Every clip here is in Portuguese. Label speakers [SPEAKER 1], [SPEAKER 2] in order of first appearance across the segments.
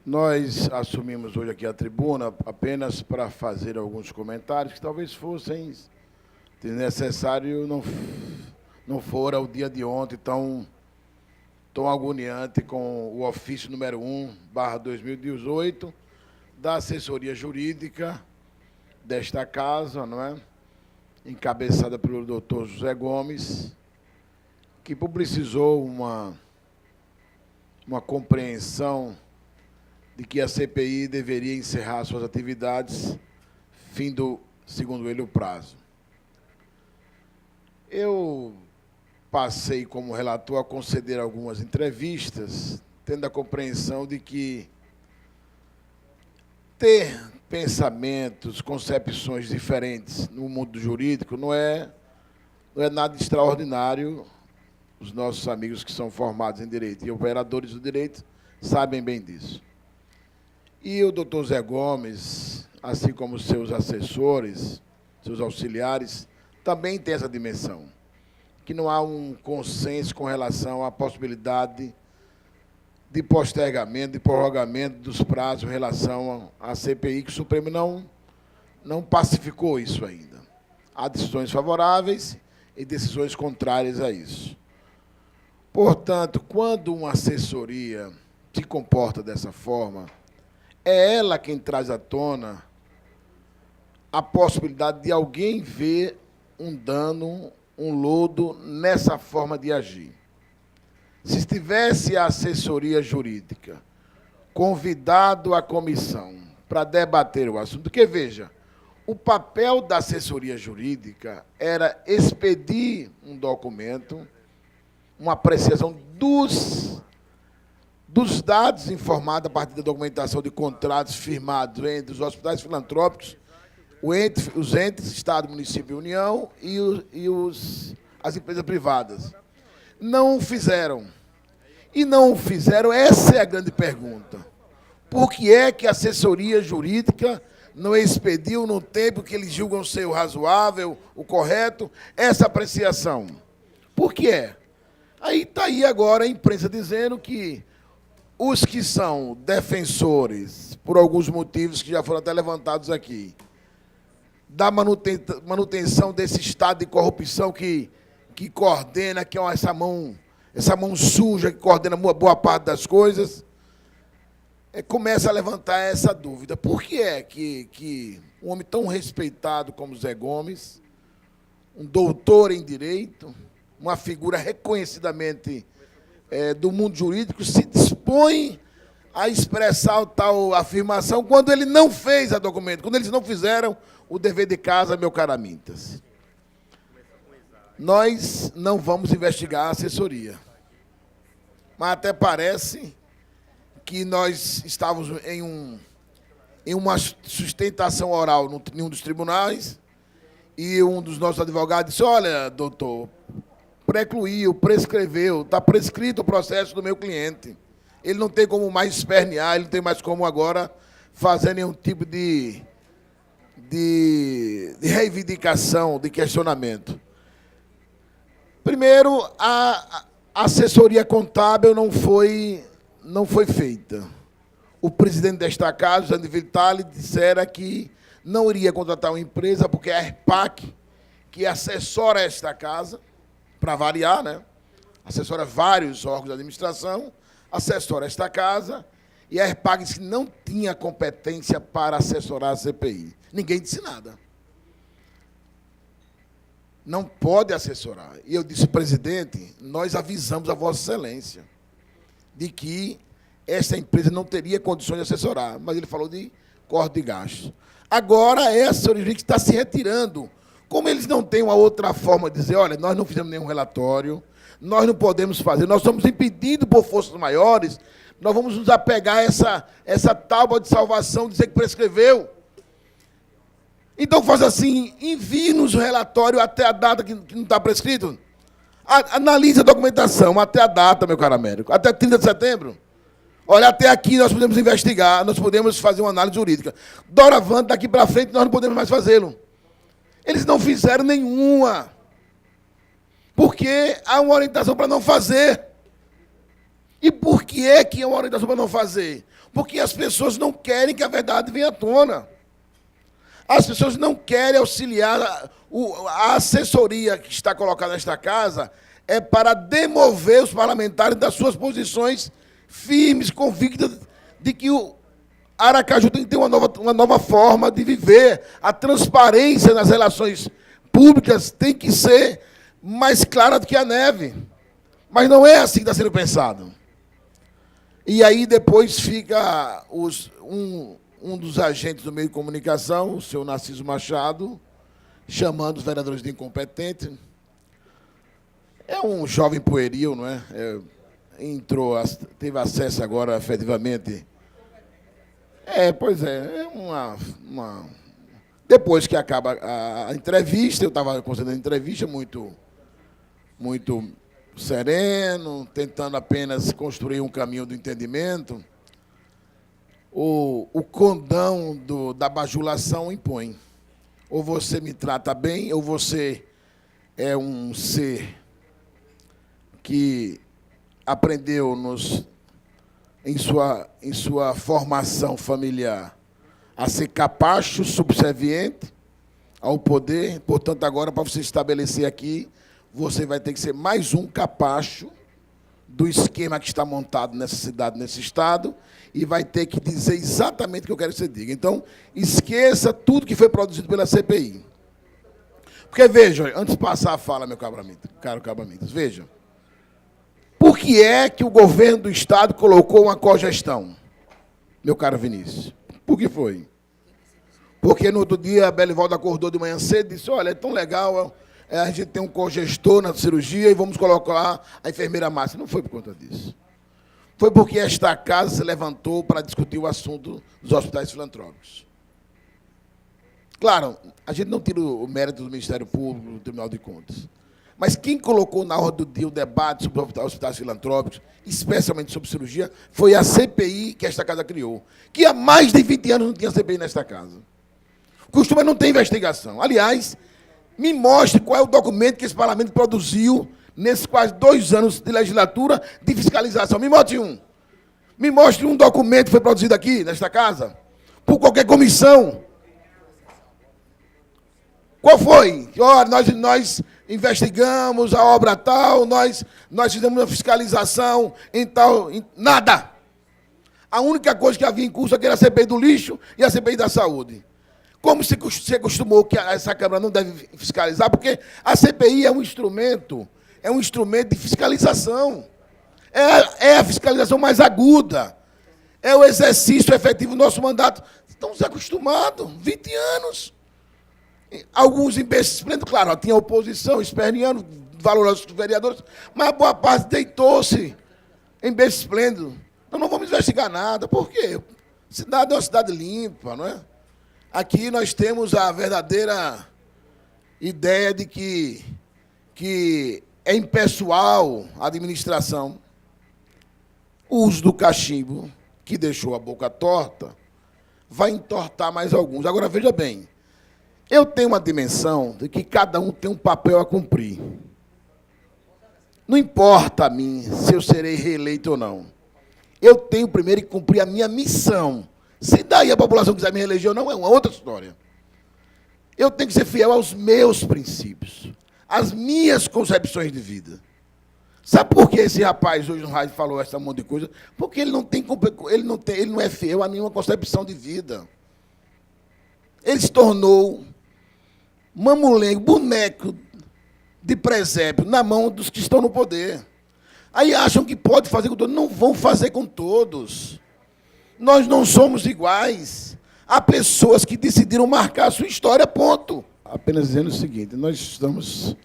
[SPEAKER 1] Nós assumimos hoje aqui a tribuna apenas para fazer alguns comentários que talvez fossem desnecessários, não fora o dia de ontem tão agoniante com o ofício número 1/2018 da assessoria jurídica desta casa, não é? Encabeçada pelo doutor José Gomes, que publicizou uma compreensão de que a CPI deveria encerrar suas atividades, findo, segundo ele, o prazo. Eu passei, como relator, a conceder algumas entrevistas, tendo a compreensão de que ter pensamentos, concepções diferentes no mundo jurídico não é nada extraordinário. Os nossos amigos que são formados em direito e operadores do direito sabem bem disso. E o doutor Zé Gomes, assim como seus assessores, seus auxiliares, também tem essa dimensão, que não há um consenso com relação à possibilidade de postergamento, de prorrogamento dos prazos em relação à CPI, que o Supremo não pacificou isso ainda. Há decisões favoráveis e decisões contrárias a isso. Portanto, quando uma assessoria se comporta dessa forma, é ela quem traz à tona a possibilidade de alguém ver um dano, um lodo nessa forma de agir. Se estivesse a assessoria jurídica convidado à comissão para debater o assunto, porque, veja, o papel da assessoria jurídica era expedir um documento, uma apreciação dos dados informados a partir da documentação de contratos firmados entre os hospitais filantrópicos, os entes, Estado, Município e União, e as empresas privadas. Não o fizeram. E não o fizeram, essa é a grande pergunta. Por que é que a assessoria jurídica não expediu, no tempo que eles julgam ser o razoável, o correto, essa apreciação? Por que é? Aí está aí agora a imprensa dizendo que os que são defensores, por alguns motivos que já foram até levantados aqui, da manutenção desse estado de corrupção que coordena, que é essa mão suja que coordena boa parte das coisas, começa a levantar essa dúvida. Por que é que um homem tão respeitado como Zé Gomes, um doutor em direito, uma figura reconhecidamente do mundo jurídico, se dispõe a expressar tal afirmação quando ele não fez a documento, quando eles não fizeram o dever de casa, meu caro Amintas? Nós não vamos investigar a assessoria, mas até parece que nós estávamos em uma sustentação oral em um dos tribunais e um dos nossos advogados disse: olha, doutor, precluiu, prescreveu, está prescrito o processo do meu cliente. Ele não tem como mais espernear, ele não tem mais como agora fazer nenhum tipo de reivindicação, de questionamento. Primeiro, a assessoria contábil não foi feita. O presidente desta casa, José Vitale, dissera que não iria contratar uma empresa porque a ERPAC, que assessora esta casa, para variar, né? Assessora vários órgãos de administração, assessora esta casa, e a ERPAC disse que não tinha competência para assessorar a CPI. Ninguém disse nada. Não pode assessorar. E eu disse: presidente, nós avisamos a Vossa Excelência de que essa empresa não teria condições de assessorar, mas ele falou de corte de gastos. Agora, essa origem está se retirando. Como eles não têm uma outra forma de dizer: olha, nós não fizemos nenhum relatório, nós não podemos fazer, nós somos impedidos por forças maiores, nós vamos nos apegar a essa tábua de salvação, dizer que prescreveu. Então, faz assim, envie-nos o relatório até a data que não está prescrito. Analise a documentação até a data, meu caro Américo, até 30 de setembro. Olha, até aqui nós podemos investigar, nós podemos fazer uma análise jurídica. Doravante, daqui para frente, nós não podemos mais fazê-lo. Eles não fizeram nenhuma, porque há uma orientação para não fazer. E por que é que é uma orientação para não fazer? Porque as pessoas não querem que a verdade venha à tona. As pessoas não querem auxiliar. A assessoria que está colocada nesta casa é para demover os parlamentares das suas posições firmes, convictas de que o Aracaju tem que ter uma nova forma de viver. A transparência nas relações públicas tem que ser mais clara do que a neve. Mas não é assim que está sendo pensado. E aí depois fica um dos agentes do meio de comunicação, o senhor Narciso Machado, chamando os vereadores de incompetentes. É um jovem pueril, não é? Teve acesso agora, efetivamente. Pois é Depois que acaba a entrevista, eu estava concedendo entrevista muito sereno, tentando apenas construir um caminho do entendimento. O condão da bajulação impõe. Ou você me trata bem, ou você é um ser que aprendeu em sua formação familiar a ser capacho, subserviente ao poder. Portanto, agora, para você estabelecer aqui, você vai ter que ser mais um capacho do esquema que está montado nessa cidade, nesse estado, e vai ter que dizer exatamente o que eu quero que você diga. Então, esqueça tudo que foi produzido pela CPI. Porque, veja, antes de passar a fala, meu caro Cabramitas, veja, por que é que o governo do estado colocou uma cogestão, meu caro Vinícius? Por que foi? Porque no outro dia a Belivaldo acordou de manhã cedo e disse, olha, é tão legal, a gente tem um cogestor na cirurgia e vamos colocar a enfermeira Márcia. Não foi por conta disso. Foi porque esta casa se levantou para discutir o assunto dos hospitais filantrópicos. Claro, a gente não tira o mérito do Ministério Público, do Tribunal de Contas. Mas quem colocou na ordem do dia o debate sobre os hospitais filantrópicos, especialmente sobre cirurgia, foi a CPI que esta casa criou. Que há mais de 20 anos não tinha CPI nesta casa. Costuma não ter investigação. Aliás, me mostre qual é o documento que esse parlamento produziu nesses quase 2 anos de legislatura de fiscalização. Me mostre um. Me mostre um documento que foi produzido aqui, nesta casa, por qualquer comissão. Qual foi? Olha, nós investigamos a obra tal, nós fizemos uma fiscalização em tal... nada. A única coisa que havia em curso aqui era a CPI do lixo e a CPI da saúde. Como se acostumou que essa Câmara não deve fiscalizar, porque a CPI é um instrumento de fiscalização. É a fiscalização mais aguda. É o exercício efetivo do nosso mandato. Estamos acostumados, 20 anos. Alguns imbecilentes, claro, tinha oposição, esperneando, valorosos vereadores, mas a boa parte deitou-se imbecilendo. Nós não vamos investigar nada. Por quê? Cidade é uma cidade limpa, não é? Aqui nós temos a verdadeira ideia de que é impessoal a administração. O uso do cachimbo, que deixou a boca torta, vai entortar mais alguns. Agora, veja bem, eu tenho uma dimensão de que cada um tem um papel a cumprir. Não importa a mim se eu serei reeleito ou não. Eu tenho primeiro que cumprir a minha missão. Se daí a população quiser me reeleger ou não, é uma outra história. Eu tenho que ser fiel aos meus princípios, às minhas concepções de vida. Sabe por que esse rapaz hoje no rádio falou essa monte de coisa? Porque ele não é fiel a nenhuma concepção de vida. Ele se tornou mamulengo, boneco de presépio na mão dos que estão no poder. Aí acham que pode fazer com todos. Não vão fazer com todos. Nós não somos iguais. Há pessoas que decidiram marcar a sua história, ponto. Apenas dizendo o seguinte, nós estamos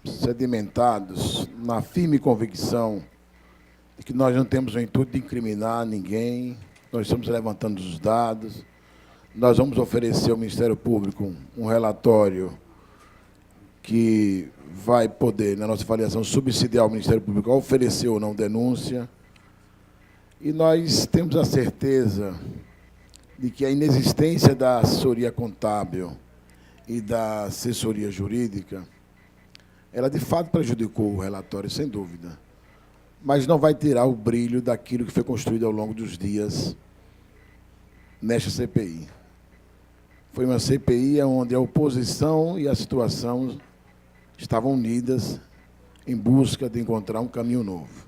[SPEAKER 1] sedimentados na firme convicção de que nós não temos o intuito de incriminar ninguém, nós estamos levantando os dados, nós vamos oferecer ao Ministério Público um relatório que vai poder, na nossa avaliação, subsidiar o Ministério Público a oferecer ou não denúncia. E nós temos a certeza de que a inexistência da assessoria contábil e da assessoria jurídica, ela de fato prejudicou o relatório, sem dúvida. mas não vai tirar o brilho daquilo que foi construído ao longo dos dias nesta CPI. Foi uma CPI onde a oposição e a situação estavam unidas em busca de encontrar um caminho novo.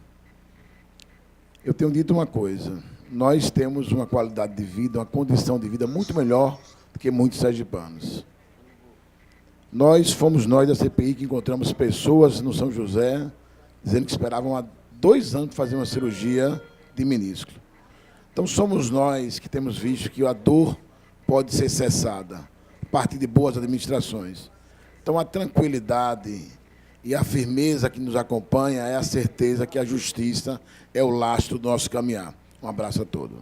[SPEAKER 1] Eu tenho dito uma coisa: nós temos uma qualidade de vida, uma condição de vida muito melhor do que muitos sergipanos. Fomos nós da CPI que encontramos pessoas no São José dizendo que esperavam há 2 anos fazer uma cirurgia de menisco. Então, somos nós que temos visto que a dor pode ser cessada a partir de boas administrações. Então, a tranquilidade e a firmeza que nos acompanha é a certeza que a justiça é o lastro do nosso caminhar. Um abraço a todos.